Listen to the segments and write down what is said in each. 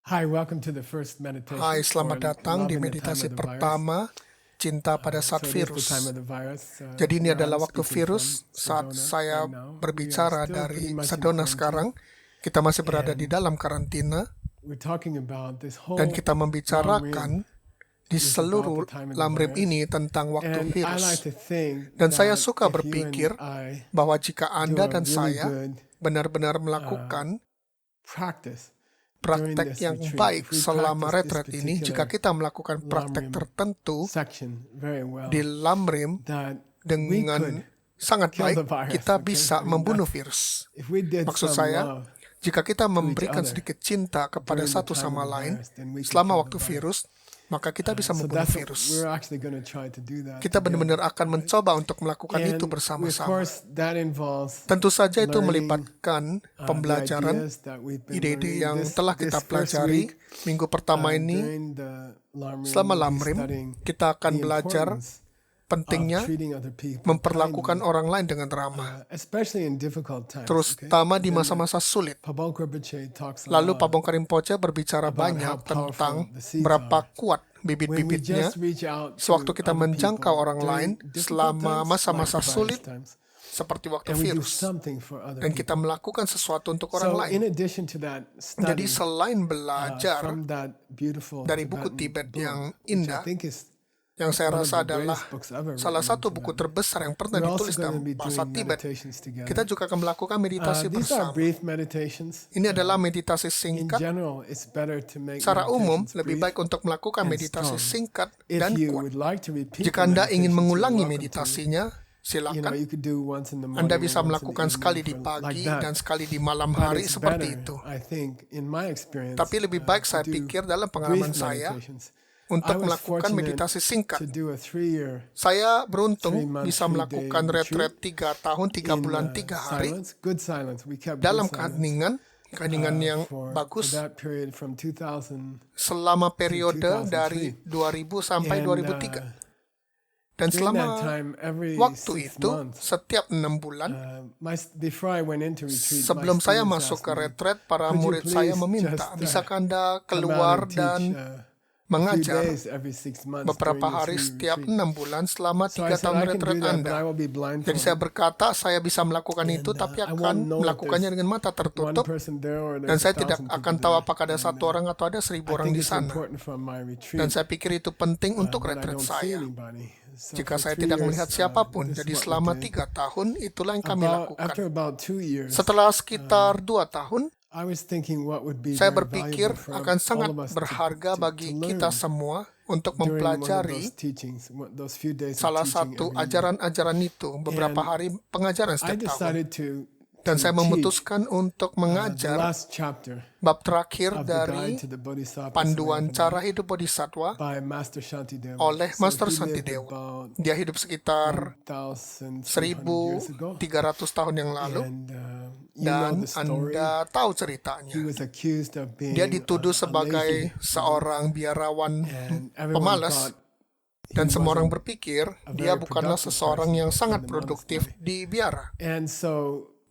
Hi, welcome to the first meditation. Hai, selamat for datang love di in the time meditasi of the virus. pertama, Cinta pada So saat it is the virus. time of the virus. Jadi ini where adalah I'm waktu speaking virus from saat Sedona saya right now. We are berbicara still pretty dari much in Sedona quarantine. sekarang. Kita masih berada di And dalam karantina We're talking about this whole dan kita Lamrim membicarakan di is seluruh about the time of the Lamrim virus. ini tentang waktu And I like virus. to think Dan saya that suka if you berpikir and I bahwa jika do Anda a dan really saya good benar-benar melakukan practice during praktek this yang retreat, baik if we selama practice this retret ini, jika particular kita melakukan praktek Lamrim tertentu section very well, di Lamrim that we could dengan sangat kill the baik, virus, kita okay? bisa I mean, membunuh virus. if we did Maksud some saya, love jika kita to each memberikan other sedikit cinta kepada during the satu time sama of the lain virus, then we could selama kill waktu the virus. virus, maka kita bisa So membunuh that's what virus. we're actually going to try to do that Kita together. benar-benar akan mencoba untuk melakukan And itu of bersama-sama. course, that involves Tentu saja itu learning, melibatkan the pembelajaran, ideas that we've been ide-ide learning yang this telah kita first pelajari week. minggu pertama ini. During the Lamrim, Selama we'll be Lamrim, studying kita akan the belajar importance of pentingnya treating other people memperlakukan kindly, orang lain dengan ramah, especially in difficult times. Okay? terutama di Then masa-masa sulit. Pabongkar Rinpoche talks a Lalu lot Pabong Karimpoche berbicara about banyak how powerful tentang the seeds berapa are. kuat When we bibit-bibitnya just reach out to sewaktu kita other menjangkau people orang lain during difficult selama times, masa-masa like virus sulit times, seperti waktu and we do virus, something for other dan kita people. melakukan sesuatu untuk orang So lain. in addition to that Jadi study selain belajar from that beautiful dari buku Tibetan Tibet book, yang which I indah, think is yang saya one of rasa the adalah greatest books ever salah written satu in buku Tibetan, terbesar yang pernah we're also ditulis going dalam to be bahasa doing Tibet. meditations Kita together. juga akan melakukan meditasi These are bersama. brief meditations. Ini adalah meditasi In singkat. general, it's better to make Secara umum, meditations lebih brief baik untuk melakukan and meditasi strong. singkat If dan you kuat. would like to repeat Jika the Anda ingin meditations, you're mengulangi welcome to. meditasinya, silakan. You could do once in the Anda morning bisa and once in the melakukan sekali di evening for like pagi that. dan sekali di malam But hari it's seperti better, itu. I think, in my experience, Tapi lebih baik to saya do pikir dalam pengalaman brief saya meditations. I untuk was melakukan fortunate meditasi singkat. to do a 3-year Saya beruntung 3-month, bisa 3-day melakukan retret 3 tahun, 3 in bulan, 3 hari silence, good silence. We kept dalam good silence keheningan yang for bagus that period from 2000 selama periode 2003. dari 2000 sampai and 2003. Dan during that selama time, every waktu 6 itu, months, setiap 6 bulan, before I went into retreat, sebelum my saya students masuk asked ke me, retret, para "Could you murid saya please meminta, just, bisakah Anda come keluar out and dan teach a few mengajar days every 6 months beberapa during your hari 3 setiap retreat?" 6 bulan selama So 3 I said, tahun I can retret do that, but Anda. I will be Jadi saya blindfolded. berkata, saya bisa melakukan itu, And, tapi I won't akan know if melakukannya there's dengan mata One tertutup, person there or dan there's saya tidak 1,000 akan people tahu there. apakah ada And, satu orang atau ada 1.000 I orang think di it's sana. important for my retreat, Dan saya pikir itu penting untuk but I retret don't see saya. anybody. So Jika for saya 3 tidak years, melihat siapapun, this is jadi what we selama did. 3 tahun, itulah yang kami After lakukan. about 2 years, Setelah sekitar 2 tahun, I was thinking what would be saya very berpikir valuable for akan all sangat of us berharga bagi to kita learn semua untuk during one of mempelajari those teachings, those few days of salah teaching satu every year. ajaran-ajaran itu, beberapa And hari pengajaran I setiap tahun. decided to Dan saya teach memutuskan untuk the mengajar last chapter bab terakhir of the dari Guide to the Bodhisattva Panduan Samavana Cara Hidup Bodhisattva by Master Shantideva. oleh So Master he lived Santidewa. about Dia hidup sekitar 1,300 years ago. 1.300 tahun yang lalu, And you know dan the story. Anda tahu He ceritanya. was accused of being Dia dituduh a sebagai lazy, seorang biarawan and everyone pemalas, thought dan he semua orang wasn't berpikir a dia very bukanlah productive seseorang person yang in sangat the produktif monastery. di biara. And so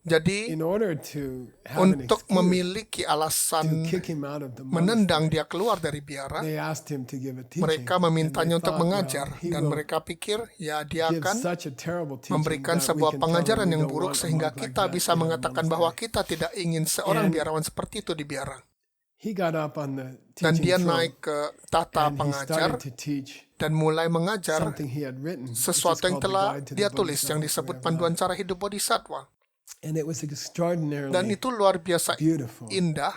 Jadi in order to have an untuk excuse memiliki to alasan kick him out of the menendang monastery, dia keluar dari biara, they asked him to give a teaching. mereka And memintanya they untuk thought, mengajar, well, he dan will mereka pikir ya dia give akan such a terrible teaching memberikan that we sebuah can tell him pengajaran we yang don't buruk want a sehingga monk like kita that bisa in our mengatakan bahwa monastery. kita tidak ingin seorang And biarawan seperti itu di biara. He got up on the Dan teaching dia throne naik ke tata and he pengajar started to teach dan mulai mengajar something he had written, which is sesuatu yang called the telah Guide to the dia tulis yang Bodhisattva disebut Samavana. Panduan Cara Hidup Bodhisattva. And it was Dan extraordinarily itu luar biasa beautiful. indah,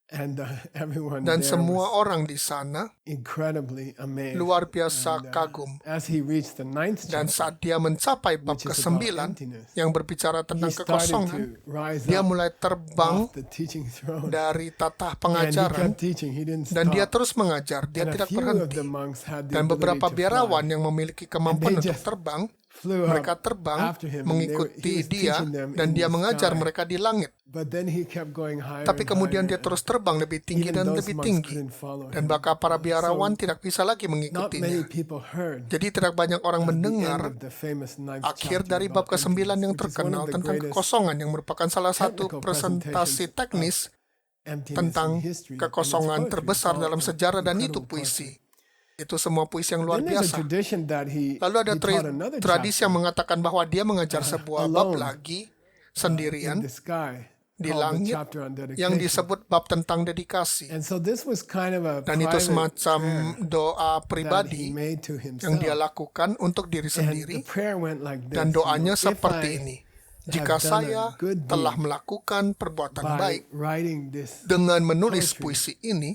And everyone dan there semua was orang di sana incredibly amazed. luar biasa And, kagum. as he reached the 9th Dan chapter, saat dia mencapai bab which is about ke-9 emptiness, yang berbicara he tentang started kekosongan, to rise dia up mulai terbang off the teaching throne. dari tata And he pengajaran, kept teaching. He didn't dan dia stop. terus mengajar, dia And a tidak few of berhenti. the monks had the Dan ability beberapa to biarawan fly. yang memiliki kemampuan And they untuk just terbang, flew mereka up terbang after him, and mengikuti he was dia, teaching them dan in dia the mengajar sky. mereka di langit. But then he kept going higher Tapi and kemudian higher, dia terus terbang lebih tinggi even dan those lebih monks tinggi. couldn't follow Dan him. maka para biarawan So, tidak bisa lagi not many mengikutinya. people heard Jadi tidak banyak orang the end mendengar of the famous ninth akhir chapter dari bab about ke-9 yang emptiness, which is one terkenal of the tentang greatest kekosongan, yang merupakan salah satu technical presentasi presentations teknis emptiness tentang in history. And it's kekosongan poetry. terbesar It's all dalam sejarah, dan itu incredible poetry. puisi. Itu semua puisi yang luar Then there's a biasa. tradition that Lalu ada he taught another tradisi yang chapter mengatakan bahwa dia mengajar sebuah bab alone, lagi in sendirian the sky di called the langit chapter on yang dedication. disebut bab tentang dedikasi. And so this was kind of a Dan itu private semacam prayer doa that he pribadi made to yang dia himself. lakukan untuk diri And sendiri. the prayer went like this, Dan doanya "If seperti I ini. have Jika done a saya good deed telah melakukan perbuatan by baik writing this dengan menulis poetry, puisi ini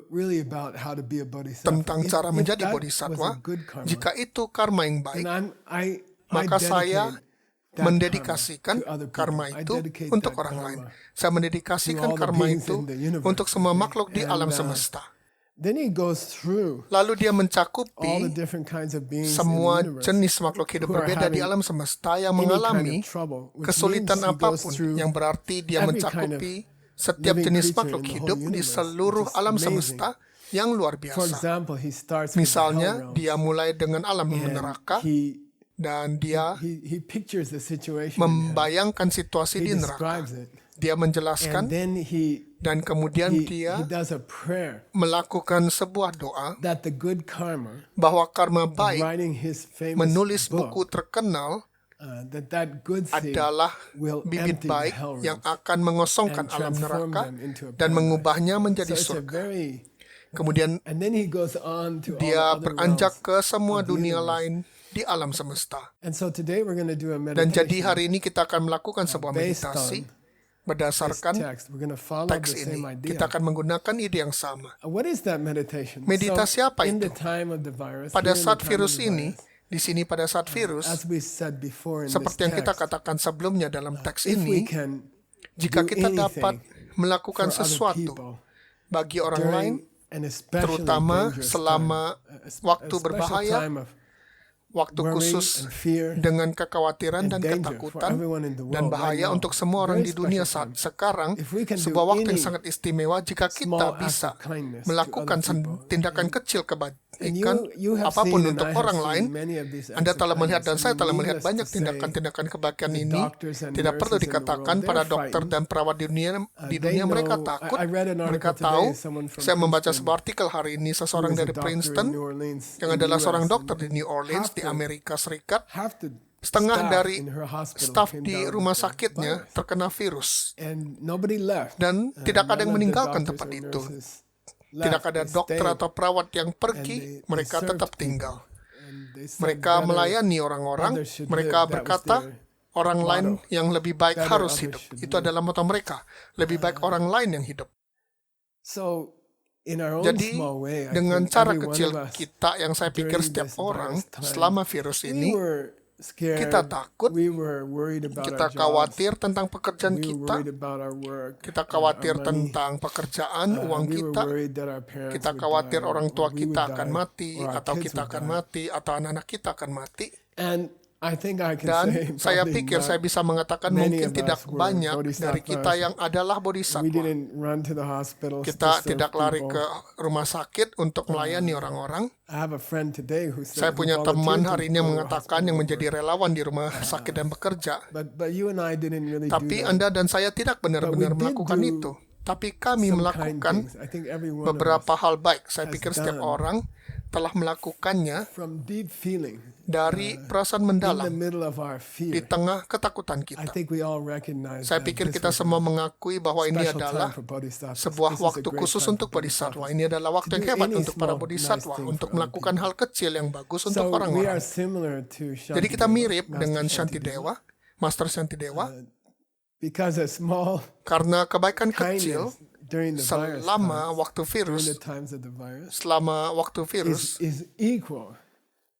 really about how to be a bodhisattva. tentang cara If menjadi that bodhisattva, was a good karma, jika itu karma yang baik, then I maka saya dedicate that mendedikasikan karma to other people. karma I itu dedicate untuk that orang karma lain. Saya mendedikasikan to all the karma beings itu in the universe, untuk semua okay? makhluk di And, alam semesta. Then he goes through Lalu dia all the mencakupi different kinds of beings semua in the universe jenis makhluk hidup who are berbeda di having alam semesta yang any kind mengalami of trouble, which kesulitan means he goes apapun, through yang berarti dia every kind of mencakupi setiap living jenis creature makhluk in the hidup whole di universe, seluruh which is alam amazing. semesta yang luar For biasa. example, he starts with the hell Misalnya, realms, dia mulai dengan alam and neraka, he dan dia pictures the situation in hell. membayangkan situasi He di neraka. describes it, Dia and menjelaskan, then dan kemudian he dia does a prayer melakukan sebuah doa that the good karma bahwa karma of baik writing his famous menulis book, buku terkenal that good seed adalah will bibit empty the baik hell yang realms akan mengosongkan and alam transform neraka them into a dan paradise. mengubahnya menjadi So it's a surga. very, Kemudian and then he goes on to all the dia other beranjak realms ke semua of the dunia universe. lain di alam semesta. And so today we're going to do a Dan jadi meditation hari ini kita akan melakukan sebuah based meditasi on this berdasarkan text. We're going to follow teks the ini. same idea. Kita akan menggunakan ide yang sama. What is that meditation? Meditasi So, apa in itu? the time of the virus, Pada here in saat the time of virus the ini, virus, di sini pada saat virus, as we said before in this seperti yang kita text, katakan sebelumnya dalam teks if we ini, can jika do kita dapat anything melakukan for other sesuatu people bagi orang lain, during an especially terutama dangerous selama time, waktu a special berbahaya, time of waktu worry khusus and fear dengan kekhawatiran and dan danger for ketakutan everyone in the dan world right bahaya now. untuk semua orang Very di dunia special saat time. sekarang, If we can do sebuah waktu yang any sangat istimewa jika kita small act bisa of kindness to melakukan other people. tindakan kecil And kebaikan you have apapun seen, and untuk I have orang seen lain. many of these Anda acts of telah melihat dan kindness. saya And telah melihat needless banyak to say, tindakan-tindakan kebaikan the ini. doctors and Tidak perlu nurses in the dikatakan world, para they're dokter dan frightened. perawat di dunia They mereka know- takut. I read an Mereka article tahu. today, someone from Saya membaca Princeton, sebuah artikel hari ini, who seseorang is a dari doctor in Princeton New Orleans yang in the adalah US, seorang and dokter di New Orleans half di the- Amerika Serikat. half the Setengah staff dari in her hospital staf came di down with rumah the sakitnya virus. terkena virus. And nobody left. Dan tidak ada None yang of the meninggalkan doctors tempat or itu. nurses Tidak left. ada They dokter stayed. atau perawat yang And pergi, they mereka served tetap people. tinggal. And they said, Mereka "Better melayani orang-orang, others should mereka live." That was berkata, their orang lain motto. yang lebih baik Better harus others hidup. should Itu live. adalah motto mereka. Lebih baik orang lain yang hidup. So, in our own Jadi, small way, I dengan think cara every one kecil of us, kita yang saya pikir during setiap this orang virus time, selama virus we ini, were scared. kita takut, We were worried about kita our jobs. khawatir tentang pekerjaan We were kita, worried about our work. kita our khawatir money. tentang pekerjaan, uang We were kita, worried that our parents kita would khawatir die, orang tua or we kita would akan die, mati, or our atau kids kita would akan die. mati, atau anak-anak kita akan mati. And I think I can Dan say saya probably pikir not saya bisa mengatakan many mungkin of tidak us were banyak dari kita bodhisattvas. yang adalah We bodhisattva. didn't run to the hospital. Kita to serve tidak lari people. ke rumah sakit untuk melayani orang-orang. I have a friend today who said, Saya who punya volunteered teman to hari ini yang go to mengatakan hospital yang work. menjadi relawan di rumah sakit dan bekerja. But you and I didn't really Tapi do that. Anda dan saya tidak benar-benar But we did melakukan do itu. Tapi kami Some kind melakukan things. I think every one of us, beberapa hal baik. Saya has pikir setiap done. orang telah melakukannya from deep feeling dari perasaan in the mendalam middle of our di fear. tengah ketakutan I kita. think we all recognize Saya that pikir this kita was semua a mengakui bahwa ini special adalah time for bodhisattvas. sebuah This is a waktu great khusus time untuk for bodhisattva. bodhisattvas. Ini adalah waktu To yang do hebat any untuk para small, bodhisattva nice thing untuk for other melakukan hal kecil yang bagus untuk So we orang-orang. are similar to Jadi kita mirip Master dengan Shantidewa, Shantidewa, Master Shantidewa, because a small karena kebaikan kecil kindness during the virus selama times, waktu during virus, the times of the virus selama waktu virus is equal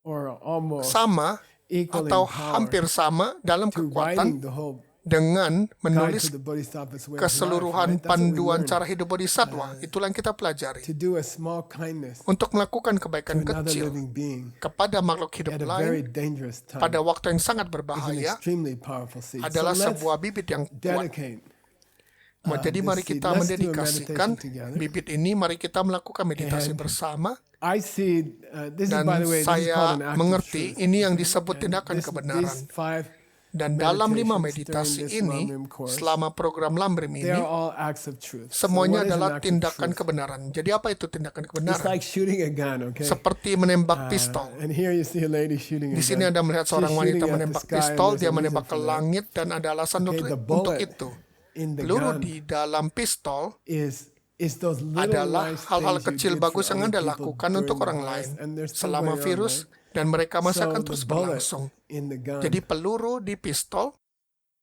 or almost sama equal atau in power hampir sama dalam to kekuatan writing the whole dengan guide menulis to the bodhisattva's way of life, keseluruhan right? That's what we panduan learn. cara hidup bodhisattva. Itulah yang kita pelajari. To do a small kindness Untuk melakukan to kebaikan another kecil living being kepada makhluk hidup at a very lain dangerous time pada waktu yang sangat is an berbahaya extremely powerful seed. adalah So let's sebuah bibit yang kuat. dedicate Jadi this mari seed. kita Let's do a mendedikasikan meditation together. bibit ini. Mari kita melakukan meditasi And bersama. I see this is Dan by the way this is saya called an act of mengerti truth. ini yang disebut And tindakan these kebenaran. 5 Dan dalam 5 meditations meditasi during this ini, Lamrim course, selama program Lamrim they ini, are all acts of truth. So semuanya what is an adalah act of tindakan truth? kebenaran. Jadi apa itu tindakan It's kebenaran? like shooting a gun, okay? Seperti menembak pistol. And here you see a lady shooting a Di sini gun. Anda melihat seorang She's wanita shooting at the menembak sky and pistol, there's dia a menembak reason ke for that. langit dan ada alasan Okay, the untuk bullet itu. in the Peluru gun di dalam pistol is those little adalah nice hal-hal things you kecil did bagus for yang other Anda people lakukan untuk during orang the lain virus, and they're still selama going on, virus, right? dan mereka masih So akan the terus bullet berlangsung. in the gun, Jadi peluru di pistol,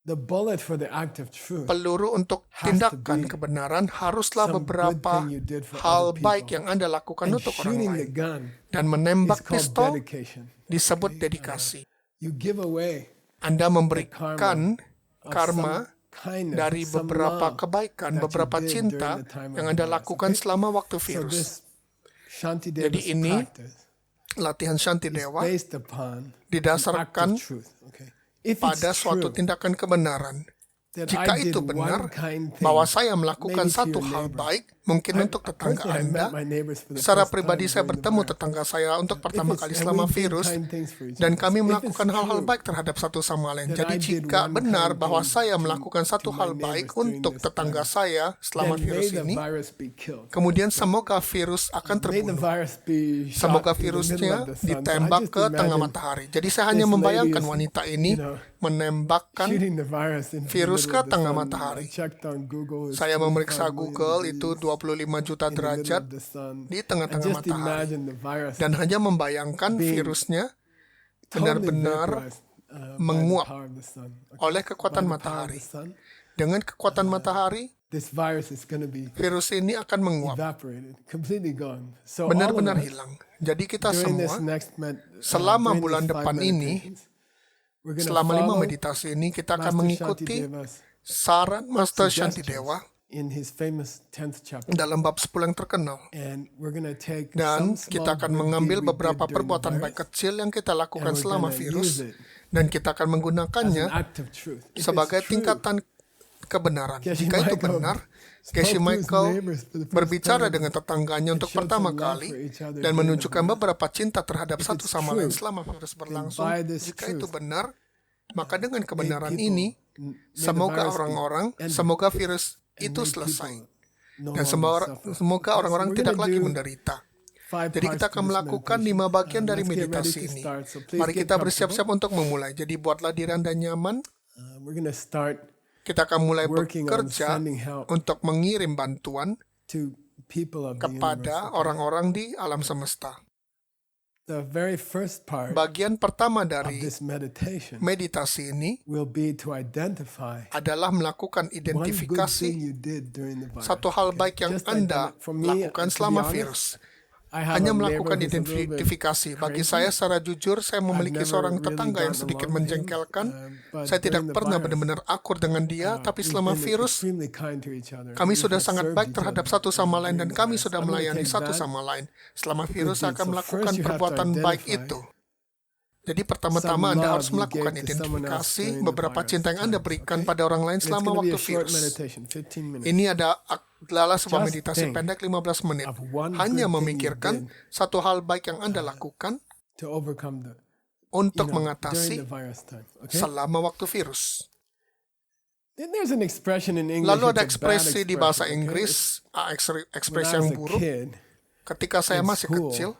the bullet for the act of truth, peluru untuk has to tindakan be kebenaran haruslah some good beberapa thing you did for hal other baik people. yang Anda lakukan And untuk orang shooting the lain. gun Dan is menembak called pistol dedication. disebut dedikasi. You give away Anda memberikan of karma some kindness, dari some beberapa love kebaikan, that you beberapa did cinta during the time of yang the Anda virus, lakukan okay? selama waktu So virus. this Shanti Jadi Deva's ini practice latihan Shanti is Dewa based upon an act didasarkan of truth. Okay? If pada it's suatu true tindakan kebenaran. that Jika I did itu one benar, kind thing, bahwa saya melakukan maybe to satu your hal neighbor. baik, mungkin untuk tetangga Personally, I Anda. met my neighbors for the Secara first pribadi time saya during the bertemu virus. tetangga saya untuk pertama kali And selama we did virus, kind things for each dan other. kami If it's melakukan hal-hal true baik terhadap satu sama lain. that Jadi I did jika one benar kind bahwa thing saya to- melakukan satu to my hal baik neighbors during untuk this tetangga time, saya selama then virus may the ini, virus be killed. kemudian semoga virus akan May the terbunuh. virus be shot Semoga in the middle virusnya of the sun. So I ditembak just ke tengah imagine matahari. Jadi saya hanya this membayangkan lady is, wanita ini menembakkan shooting the virus in the virus middle ke of the tengah sun. matahari. I checked on Google, it's Saya 25 memeriksa million Google, itu degrees 25 juta in the middle derajat of the sun. di I tengah-tengah just matahari. imagine the virus Dan hanya membayangkan being virusnya totally benar-benar vaporized, by the menguap power of the sun. Okay? oleh By kekuatan the power of matahari. the sun, Dengan kekuatan matahari, this virus is going to be virus ini akan menguap, evaporated, completely gone. So all of benar-benar us, hilang. Jadi kita during semua, this next selama during bulan these 5 depan ini, meditations, we're gonna selama 5 follow meditasi ini, kita akan Master mengikuti Shantideva's saran Master suggestions Shantidewa in his famous 10th chapter. dalam bab 10 yang terkenal. And we're gonna take Dan some kita small akan good mengambil deed we beberapa did during the perbuatan baik virus, kecil yang kita and lakukan we're selama gonna virus, use it dan kita akan as an menggunakannya act of truth. If it's sebagai true, tingkatan kebenaran. Geshe Jika itu Michael benar, spoke Geshe to his Michael neighbors for the first berbicara time dengan tetangganya untuk showed pertama some love kali for each other dan during the menunjukkan virus. beberapa cinta terhadap If satu it's sama true, lain selama virus berlangsung. by this Jika itu truth, benar, maka dengan kebenaran people- ini, may the semoga virus be orang-orang, ended, semoga virus and itu make selesai. people no Dan longer suffer. semoga Okay, so orang-orang we're tidak gonna lagi do menderita. 5 Jadi parts kita to akan this melakukan meditation. 5 bagian dari Let's get ready meditasi to ini. start. So please Mari get kita bersiap-siap comfortable. untuk memulai. Jadi buatlah diri Anda nyaman. We're gonna start Kita akan mulai working on bekerja sending help untuk mengirim bantuan to people of the universe. kepada Okay? orang-orang di alam semesta. The very first part Bagian pertama of dari this meditation meditasi ini will be to identify adalah melakukan one good identifikasi thing you did during the virus. satu hal baik yang Just Anda for me, lakukan to be selama honest, virus. I have Hanya a melakukan neighbor who's a little bit identifikasi. Bagi crazy. saya secara jujur, saya memiliki I've seorang never really tetangga yang gotten sedikit along with him, menjengkelkan. but Saya tidak during the pernah virus, benar-benar akur dengan dia, tapi we've selama been virus, extremely kind to each other. kami We sudah have sangat served baik each terhadap other satu sama lain dan during the kami virus. sudah I'm gonna melayani take satu that sama lain. Selama virus, good saya deed. akan So melakukan first you have to perbuatan baik identify itu. Jadi pertama-tama some Anda love harus you melakukan gave to someone else identifikasi during the beberapa virus cinta yang Anda times, berikan okay? pada orang lain And it's selama going to be waktu a short virus. meditation, 15 minutes. Ini adalah sebuah Just meditasi think pendek 15 menit. of one Hanya good thing you memikirkan did satu hal baik yang Anda lakukan to overcome the untuk during mengatasi the virus time. Okay? selama waktu virus. Then there's an expression in English. Lalu ada it's a bad ekspresi di bahasa expression, okay? Inggris, When ekspresi I yang was a buruk. kid, Ketika saya in masih school, kecil,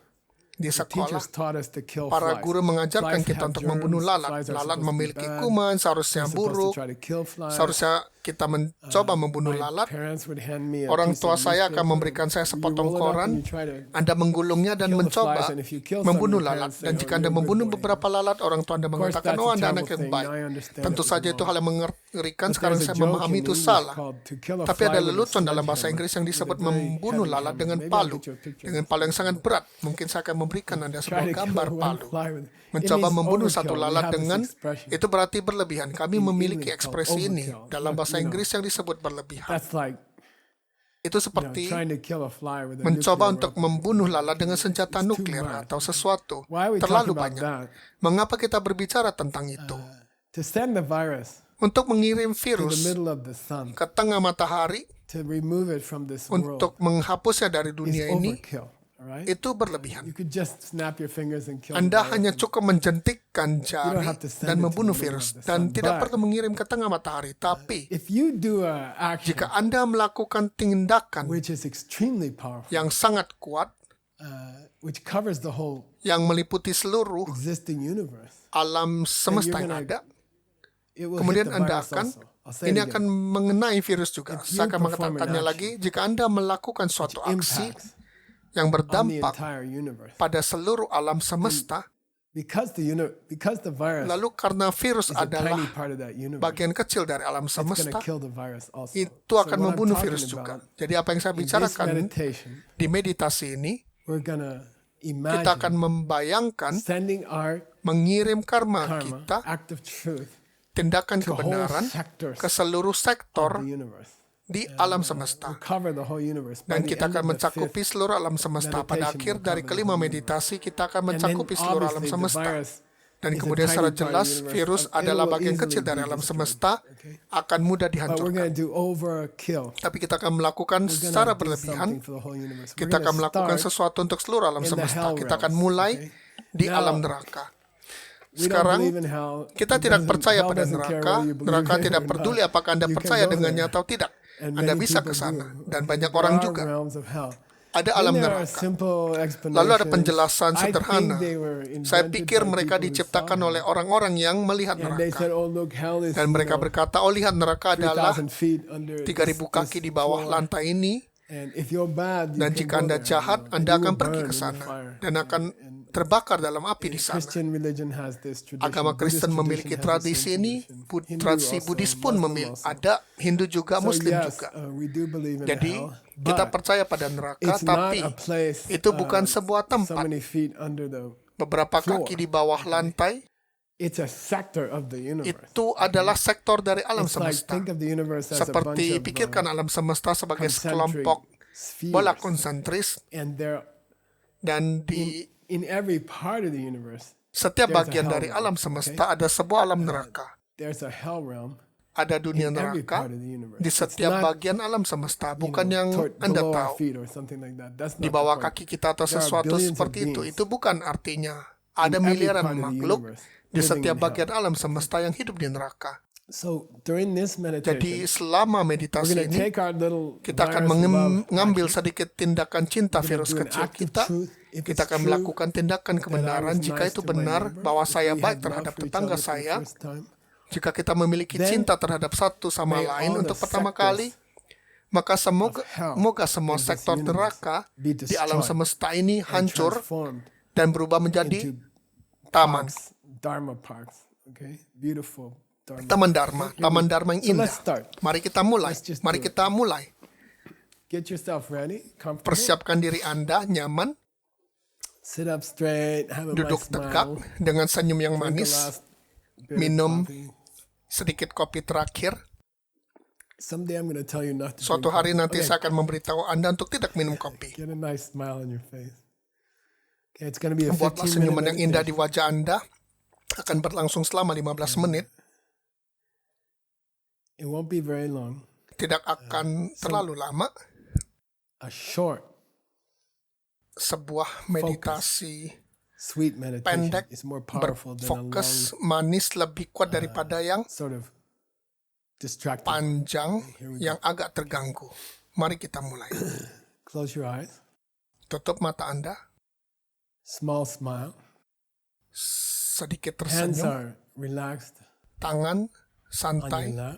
di the sekolah, teachers taught us to kill para flies. guru mengajarkan Flies kita have untuk germs, membunuh lalat. flies are Lalat supposed to be memiliki bad. kuman, seharusnya We're supposed to buruk. try to kill flies. Seharusnya kita mencoba membunuh My lalat. parents would hand me a Orang piece tua of saya akan newspaper. memberikan saya You sepotong roll it up and koran. you try to Anda menggulungnya dan kill the mencoba flies, and if you kill some, membunuh your lalat. parents say, Dan "Oh, jika you're Anda a good membunuh boy." beberapa lalat, orang tua Anda Of course, mengatakan, that's oh a Anda anak terrible yang thing. baik. Now I understand Tentu it's saja itu wrong. hal yang mengerikan. But Sekarang there's saya a joke memahami in itu English salah. called to kill a Tapi ada fly with a lelucon dalam bahasa sledgehammer, Inggris yang with a disebut very membunuh heavy lalat hammer. dengan Maybe I'll palu. get you a picture. Dengan palu yang sangat berat. Mungkin saya akan memberikan Anda Try sebuah to kill gambar one palu. fly with- It Mencoba means membunuh satu overkill. We lalat have this dengan, expression. itu berarti berlebihan. Kami In memiliki English called ekspresi ini overkill. dalam Look, bahasa you know, Inggris yang disebut berlebihan. That's like Itu you know, seperti trying to kill a fly with a mencoba nuclear untuk weapon. membunuh lalat dengan senjata It's too nuklir much. atau sesuatu. Why are we Terlalu talking about banyak. that? Mengapa kita berbicara tentang itu? To send the virus Untuk mengirim to the virus middle of the sun, ke tengah matahari, to remove it from this world, untuk menghapusnya dari is dunia ini, overkill. all right? itu berlebihan. You could just snap your fingers and kill Anda the virus. hanya cukup menjentikkan jari have to send dan it to membunuh the middle virus, of the dan sun. tidak But perlu mengirim ke tengah matahari. Tapi If you do a action jika Anda melakukan tindakan which is extremely powerful, yang sangat kuat, which covers the whole yang meliputi seluruh existing universe, alam semesta yang ada, it will kemudian hit the Anda virus akan, also. I'll say ini it akan again. mengenai virus juga. If you Saya akan perform an mengatakannya action lagi, jika Anda melakukan suatu aksi Impacts yang on the berdampak entire universe. pada seluruh alam semesta, Because the virus lalu karena virus is a tiny adalah part of that universe, bagian kecil dari alam it's going to semesta, kill the virus also. itu akan So what I'm membunuh talking virus juga. about, Jadi apa yang saya in this bicarakan meditation, di meditasi ini, we're going to kita akan imagine membayangkan sending our mengirim karma karma, kita, act of truth, tindakan to whole kebenaran sectors ke seluruh of sektor the universe. di alam semesta. We'll cover the whole universe. By Dan the kita end akan of the mencakupi fifth, seluruh alam semesta. Pada meditation akhir will dari cover the kelima whole meditasi, kita akan and then mencakupi seluruh alam obviously the semesta. virus Dan is a kemudian tiny secara part of the jelas, universe. virus It adalah will bagian easily kecil dari be alam destroyed. semesta, Okay? akan mudah But we're dihancurkan. going to do overkill. Tapi kita akan melakukan We're going secara to do berlebihan. something for the whole universe. We're Kita going akan to melakukan start sesuatu untuk seluruh alam in the semesta. hell Kita akan realms, mulai okay? di Now, alam neraka. We don't Sekarang, believe in hell. kita It tidak doesn't- percaya hell pada doesn't care neraka. whether you believe Neraka in it tidak or peduli not. apakah Anda You can percaya go dengannya there. atau tidak. And Anda many bisa people ke sana. do. Dan Okay? banyak There orang are juga. realms of hell. Ada Then alam there are neraka. simple Lalu ada explanations. penjelasan I sederhana. think they were Saya invented pikir by mereka people who diciptakan saw oleh hell. orang-orang yang melihat And they said, neraka. oh look, hell is, Dan mereka berkata, oh lihat neraka adalah 3,000 feet under 3.000 kaki this di bawah floor. lantai ini. And if you're bad, you Dan can jika go Anda there, jahat, and Anda you akan will pergi burn ke in the sana. fire. Dan akan terbakar dalam api di sana. Christian religion has this tradition. Agama Kristen Buddhist memiliki tradition has the tradisi same ini, tradition. Hindu tradisi also, Buddhis pun Muslim also. ada, Hindu juga, So Muslim yes, juga. we do believe in Jadi hell, kita but percaya pada neraka, it's not tapi a place itu bukan sebuah so tempat. many feet under the. Beberapa floor. kaki di bawah lantai, It's a sector of the universe. itu adalah sektor dari alam It's like semesta. think of the universe as a bunch Seperti of pikirkan alam semesta sebagai concentric sekelompok spheres, bola konsentris, and there dan di in every part of the universe setiap there's a bagian hell dari realm, alam semesta ada sebuah alam neraka. there's a hell realm Ada dunia in every neraka part of the universe. di It's setiap not, bagian alam semesta, you bukan know, yang Anda below our tahu. feet or something like that. That's not Di the bawah point. kaki kita atau There are sesuatu billions of seperti itu. beings Itu bukan artinya ada in every miliaran part of the makhluk universe di living setiap in hell. bagian alam semesta yang hidup di neraka. So during this Jadi meditation, selama we're meditasi going to ini, take our little kita akan virus love mengambil action. sedikit tindakan cinta We're gonna virus do an kecil act of kita. truth. If Kita it's akan true melakukan tindakan that I kebenaran was jika nice itu to my benar neighbor, bahwa if saya we baik had terhadap love for each tetangga other for the saya. first time, Jika kita memiliki Then, cinta terhadap satu sama may lain all the untuk pertama sectors kali, maka semoga hell semua in this sektor universe neraka be di alam destroyed semesta ini and hancur transformed dan berubah menjadi into taman. parks, Dharma parks. Okay, beautiful Dharma. Taman Dharma, taman Dharma yang So indah. let's start. Mari kita mulai. Let's just Mari do it. kita mulai. Get yourself ready, comfortable. Persiapkan diri Anda nyaman, Sit up straight. Have a duduk nice tegak smile. dengan senyum yang Drink the manis, last bit of minum coffee. sedikit kopi terakhir. Someday I'm going to tell you not to Suatu drink hari coffee. nanti Okay, saya akan memberitahu Anda untuk tidak minum kopi. get a nice smile on your face. Okay, it's going to be a Buatlah 15-minute senyuman yang indah di meditation. wajah Anda. Akan berlangsung selama 15 menit. It won't be very long. Tidak akan terlalu lama. A short, Sebuah meditasi sweet meditation pendek, is more powerful than a long, berfokus, manis, lebih kuat daripada yang sort of distracting. panjang, yang agak terganggu. Mari kita mulai. Close your eyes. Tutup mata Anda. Small smile. Sedikit Hands tersenyum. are relaxed Tangan on your santai lap.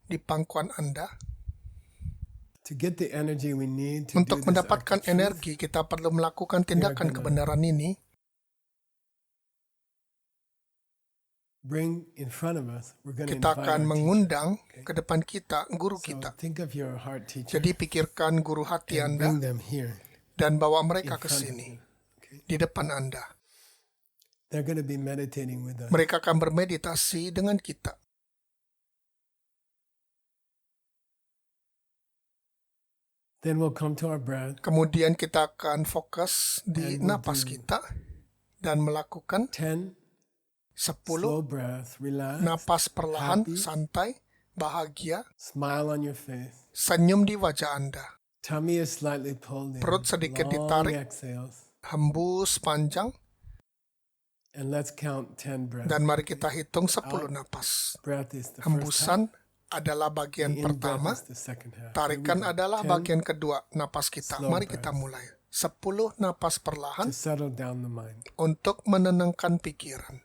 di pangkuan Anda. To get the energy we need to Untuk do this mendapatkan act of truth, energi, kita perlu melakukan tindakan gonna kebenaran ini. bring in front of us. We're going to Kita invite akan our teacher. mengundang ke depan kita guru So kita. think of your heart teacher Jadi pikirkan guru hati and Anda bring them here dan bawa in mereka ke front of sini, you. Okay. di depan Anda. They're going to be meditating with us. Mereka akan bermeditasi dengan kita. Then we'll come to our breath. Kemudian kita akan fokus di And we'll napas do kita dan melakukan 10 10 slow breaths. Relax. napas perlahan, happy. santai, bahagia, Smile on your face. senyum di wajah Anda. Tummy is slightly pulled in. Perut sedikit Long ditarik. exhales. Hembus panjang. And let's count 10 breaths. Dan mari kita hitung 10 Out. napas. Breath is the first half. Hembusan adalah bagian The in breath pertama. is the second half. Here we Tarikan go. adalah 10 bagian kedua napas kita. slow Mari kita breaths. mulai. 10 napas perlahan to settle down the mind. untuk menenangkan pikiran.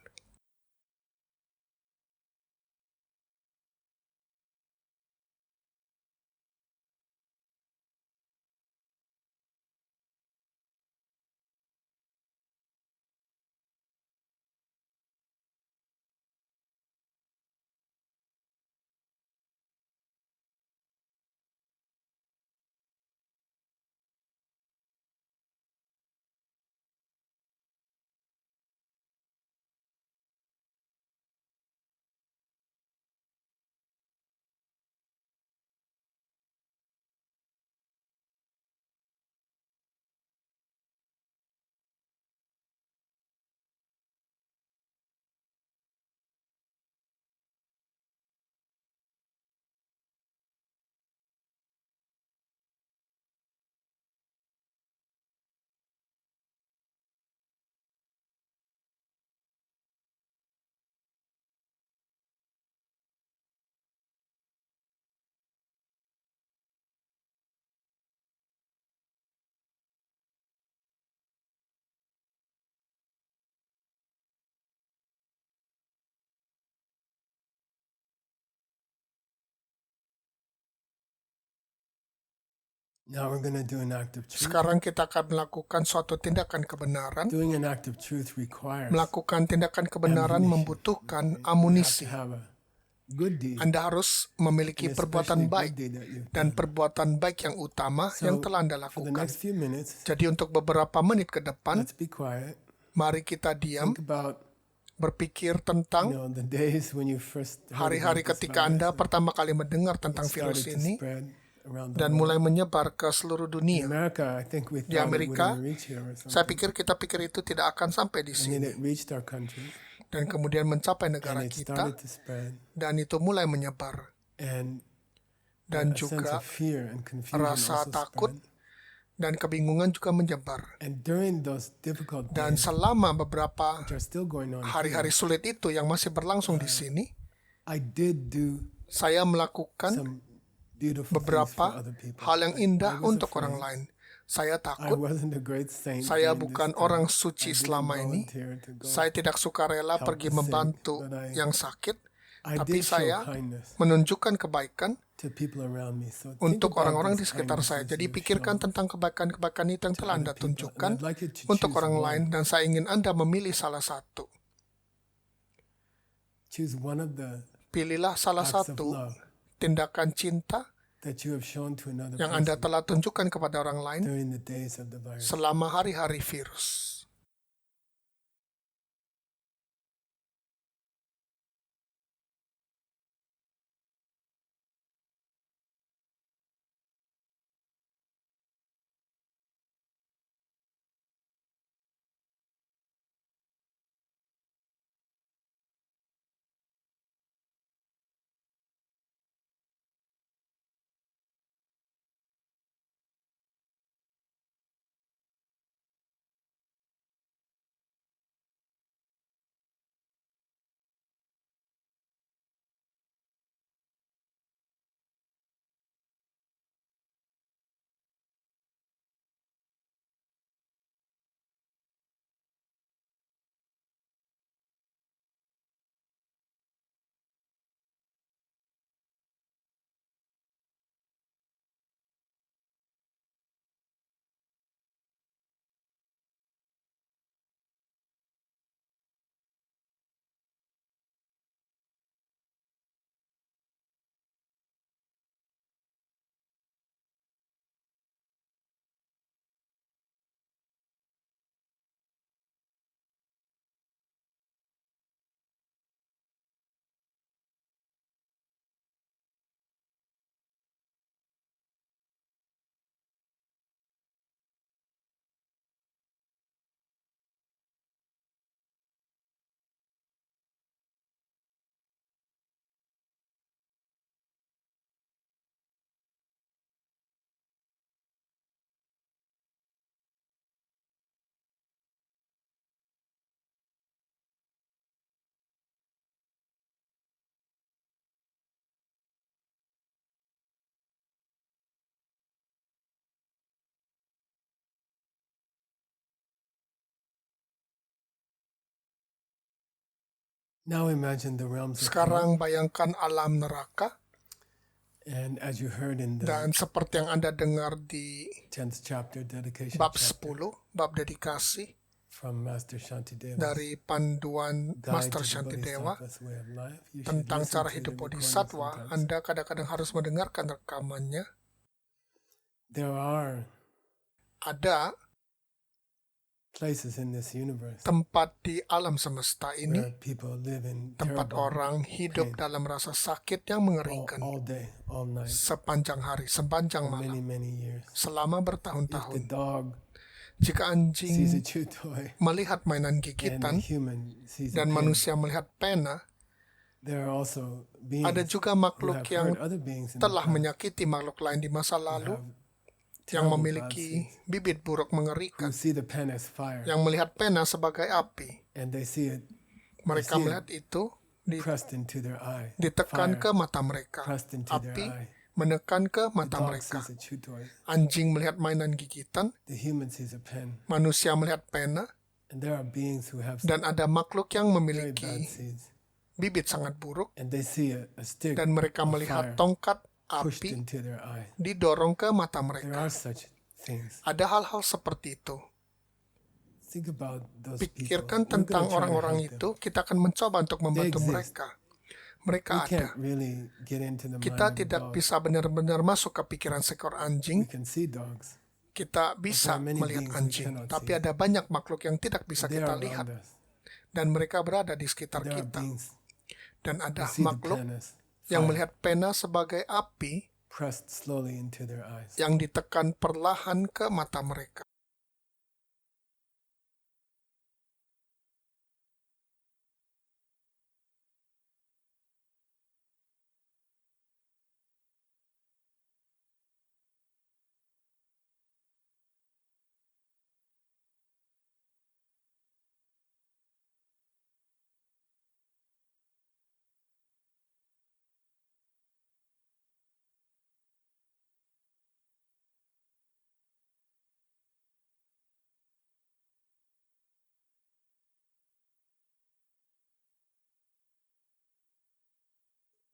Now we're going to do an act of truth. Sekarang kita akan melakukan suatu tindakan kebenaran. Doing an act of truth requires Melakukan tindakan kebenaran ammunition. membutuhkan You have amunisi. to have a good deed, Anda harus memiliki and perbuatan especially baik good deed that you've dan done. perbuatan baik yang utama So, yang telah Anda for the lakukan. next few minutes, Jadi untuk beberapa menit ke depan, let's be quiet. mari kita diam, Think about berpikir tentang the days when you first heard hari-hari about this ketika virus Anda and pertama kali mendengar it tentang virus started to ini spread around the dan world. mulai menyebar ke seluruh In dunia. America, I think we Di thought it Amerika, wouldn't reach here or saya something. pikir itu tidak akan sampai di And then sini it reached our country, dan kemudian mencapai and negara it kita started to spread, dan itu mulai menyebar and dan a sense juga of fear and confusion rasa also takut spread. dan kebingungan juga menyebar. And during those difficult Dan days, selama beberapa which are still going on hari-hari here, sulit itu yang masih berlangsung di sini, I did do saya melakukan some beautiful things for beberapa other people. hal yang indah I was untuk orang afraid. lain. Saya I takut, wasn't a great saint saya during this bukan time. orang I suci didn't selama ini. volunteer to go. Saya tidak sukarela help pergi the sick, membantu but I yang sakit, I tapi did show saya kindness menunjukkan kebaikan to people around me. So think untuk about orang-orang di these sekitar saya. kindnesses Jadi you've pikirkan shown tentang kebaikan-kebaikan itu yang to telah other Anda people. tunjukkan And I'd like you to untuk choose orang one. lain dan saya ingin Anda memilih salah satu. Choose one of the Pilihlah salah acts of satu love tindakan cinta that you have shown to another yang Anda person telah tunjukkan kepada orang lain during the days of the virus. selama hari-hari virus. Now imagine the realms of hell. Sekarang bayangkan alam neraka, And as you heard in the dan seperti yang Anda dengar di 10th chapter, dedication bab chapter 10, bab dedikasi from Master Shantideva, dari panduan Guide Master to the Shantidewa Bodhisattva's Way of Life, you should tentang listen cara to hidup the recording bodhisattva, sometimes. Anda kadang-kadang harus mendengarkan rekamannya. There are Ada places in this universe tempat di alam semesta ini, where people live in tempat terrible orang hidup pain. dalam rasa sakit yang mengeringkan all day, all night, sepanjang hari, sepanjang for many, malam, many years. selama If the bertahun-tahun. dog Jika sees a anjing chew toy melihat mainan and a gigitan human sees a dan pen, manusia melihat pena, there are also ada beings juga who makhluk have yang hurt other beings in the telah past, menyakiti makhluk lain di masa who lalu, have yang terrible bad memiliki seeds, bibit buruk who mengerikan, see the pen as fire, yang melihat pena sebagai api. and they see it Mereka see it melihat itu pressed into their eye. ditekan Fire ke mata mereka. pressed into their Api eye. menekan ke The mata dog mereka. sees a chew toy. Anjing melihat mainan gigitan, The human sees a pen. manusia melihat pena, And there are beings who have dan ada makhluk yang very bad memiliki seeds. bibit sangat buruk, And they see a stick dan mereka of melihat fire tongkat pushed api into their eye. didorong ke mata There mereka. are such things. Ada hal-hal seperti itu. Think about those people. Pikirkan We're tentang gonna try to orang-orang help them. itu, kita akan mencoba untuk membantu exist. mereka. Mereka We ada. can't really get into the mind Kita of a tidak dog. bisa benar-benar masuk ke pikiran seekor We anjing. can see dogs. Kita bisa there are many melihat beings we anjing, cannot tapi see. ada banyak makhluk yang tidak bisa They kita are lihat, around us. dan mereka berada di sekitar There are kita. beings Dan who ada see the makhluk pen as yang fire melihat pena sebagai api pressed slowly into their eyes. yang ditekan perlahan ke mata mereka.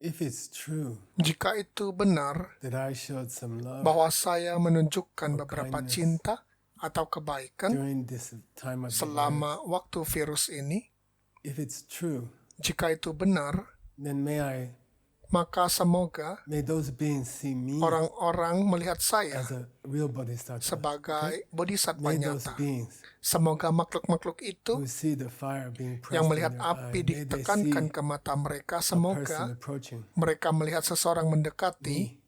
If it's true Jika itu benar, that I showed some love bahwa saya menunjukkan or beberapa kindness cinta atau kebaikan during this time of the virus, selama waktu virus ini, if it's true, jika itu benar, then maka semoga may those beings see me orang-orang melihat saya as a real bodhisattva. sebagai bodhisattva May those nyata. beings Semoga makhluk-makhluk itu who see the fire being pressed yang in melihat their api eye, may they see ditekankan ke mata mereka, a person semoga approaching mereka melihat seseorang mendekati me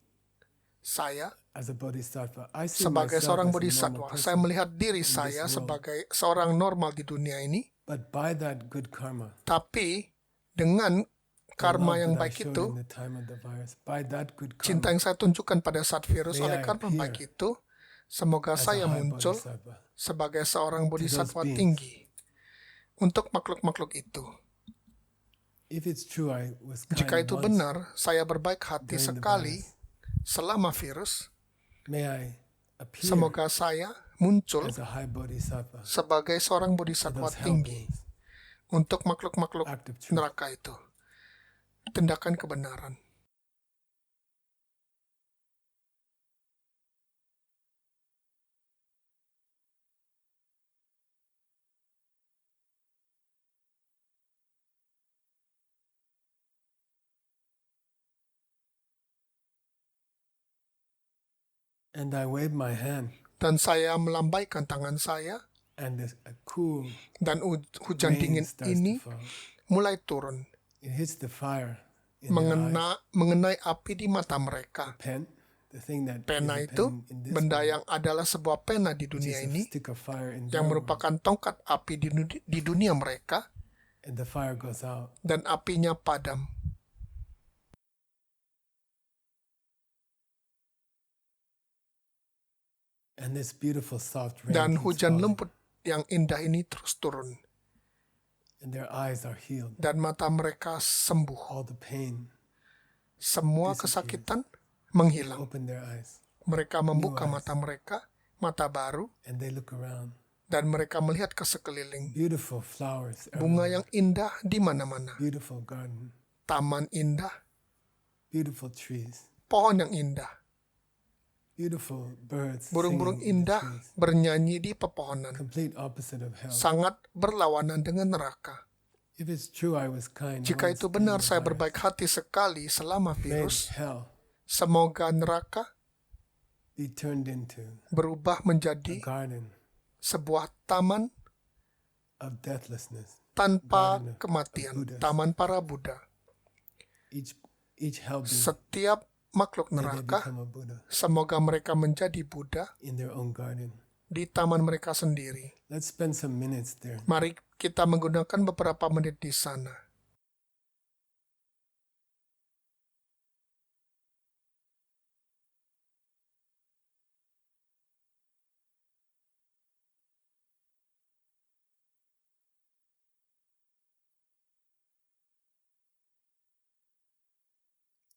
saya as a bodhisattva. I see sebagai myself seorang as a normal bodhisattva. Saya person, melihat diri in saya this world. sebagai seorang normal di dunia ini, but by that good karma, tapi dengan karma the love yang that I baik showed itu, in the time of the virus, by that good cinta karma, yang saya tunjukkan pada saat virus, May oleh I karma appear baik itu, semoga as a saya high muncul bodhisattva. sebagai seorang bodhisattva beings. tinggi untuk makhluk-makhluk itu. If it's true, I was kind Jika itu once, benar, saya berbaik hati during the sekali virus. selama virus, May I appear semoga saya muncul as a high bodhisattva sebagai seorang to bodhisattva those hell tinggi beings, untuk makhluk-makhluk act of truth. neraka itu. Tindakan kebenaran. And I wave my hand, Dan saya melambaikan tangan saya, and a cool dan hujan rain dingin starts ini to fall. mulai turun, It hits the fire in their eyes. mengenai api di mata mereka. Pen, the thing that Pena is a itu, pen in this benda world, yang adalah sebuah pena di which dunia is a ini, stick of fire in yang their world. merupakan tongkat api di dunia mereka, And the fire goes out. dan apinya padam. And this beautiful soft rain Dan keeps hujan falling. lembut yang indah ini terus turun. And their eyes are healed. Dan mata mereka sembuh. All the pain, Semua disappears. kesakitan menghilang. open their eyes. Mereka membuka eyes. mata mereka, mata baru, And they look around. dan mereka melihat ke sekeliling. Beautiful flowers. Bunga everywhere. yang indah di mana-mana. Beautiful garden. Taman indah, Beautiful trees. pohon yang indah. Beautiful birds. Burung-burung singing in the indah trees. bernyanyi di pepohonan. Complete opposite of hell. Sangat berlawanan dengan neraka. If it's true I was kind. Jika once itu during benar the saya virus, berbaik hati sekali selama may virus, hell semoga neraka be turned into berubah a menjadi garden sebuah taman of deathlessness. tanpa Garden of kematian, Buddhas. taman para Buddha. Each hell being, Setiap makhluk may they neraka, become a Buddha semoga mereka menjadi Buddha in their own garden. di taman mereka sendiri. Let's spend some minutes there. Mari kita menggunakan beberapa menit di sana.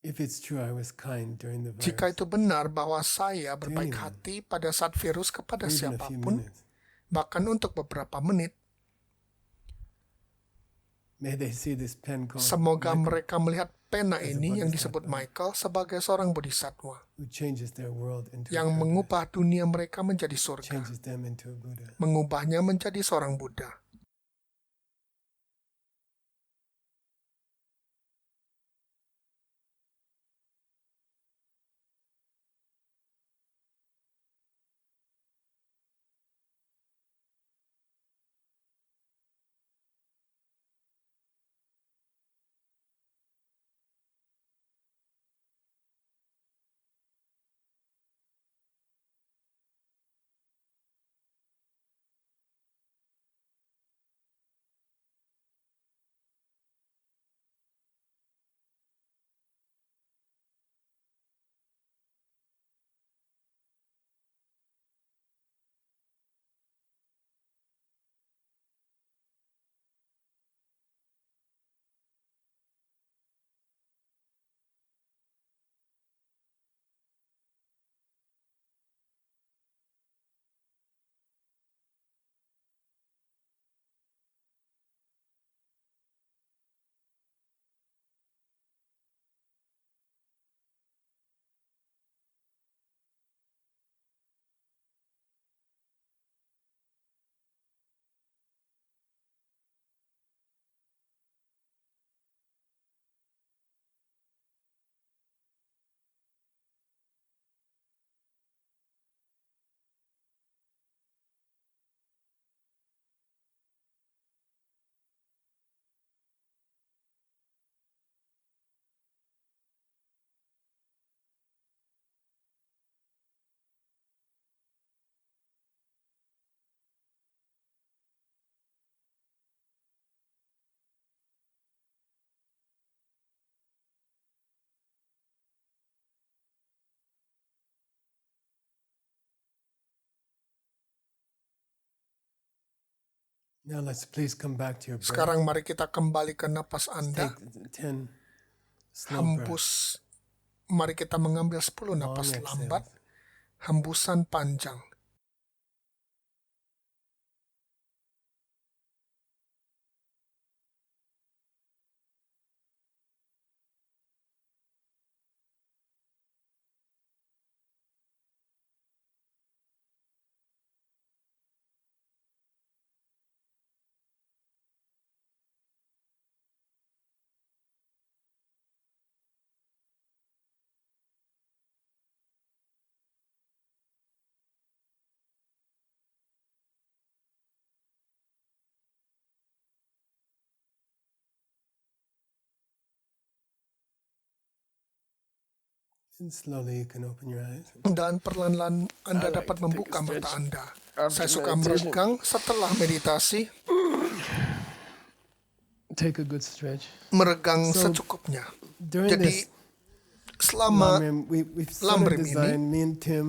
If it's true I was kind during the Jika virus, itu benar bahwa saya berbaik anyone, hati pada saat virus kepada even a few siapapun, minutes, bahkan untuk beberapa menit, may they see this pen called semoga Michael, mereka melihat pena as a ini yang bodhisattva, disebut Michael sebagai seorang bodhisatwa who changes their world into yang a paradise, mengubah dunia mereka menjadi surga, changes them into a Buddha. mengubahnya menjadi seorang Buddha. Now let's please come back to your breath. Sekarang mari kita kembali ke napas Anda. Take 10 slow breaths. Hembus. Mari kita mengambil 10 Long napas exhales. lambat. Hembusan panjang. And slowly you can open your eyes. Dan perlahan-lahan Anda I like dapat to take a membuka stretch mata Anda. after Saya suka meditation. meregang setelah meditasi, Take a good stretch. meregang So, secukupnya. During Jadi this selama Lamrim, we've sort of Lamrim ini, designed, me and Tim,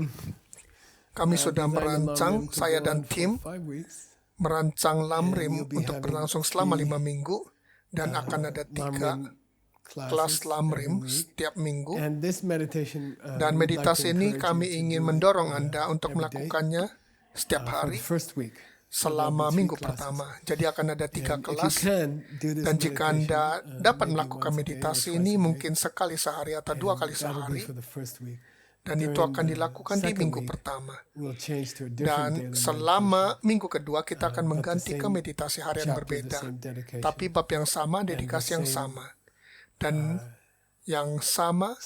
kami sudah designed the merancang, Lamrim to saya go dan on for tim 5 weeks. merancang Lamrim you'll be untuk having berlangsung selama 5 three, minggu dan akan ada 3 Lamrim kelas classes Lamrim every week. setiap minggu. And this meditation, Dan we'd like to meditasi ini encourage kami you to ingin do it, mendorong Anda untuk every day, melakukannya setiap for hari the first week. selama minggu pertama. Jadi akan ada 3 kelas. Dan jika Anda dapat melakukan meditasi ini mungkin sekali sehari atau 2 kali sehari, dan itu akan dilakukan di minggu pertama. Dan selama minggu kedua kita akan mengganti ke meditasi harian berbeda. Tapi bab yang sama, dedikasi yang sama. Dan yang sama,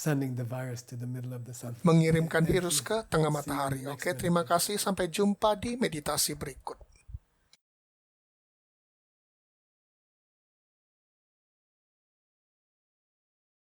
mengirimkan virus ke tengah matahari. Oke, terima kasih. Sampai jumpa di meditasi berikut.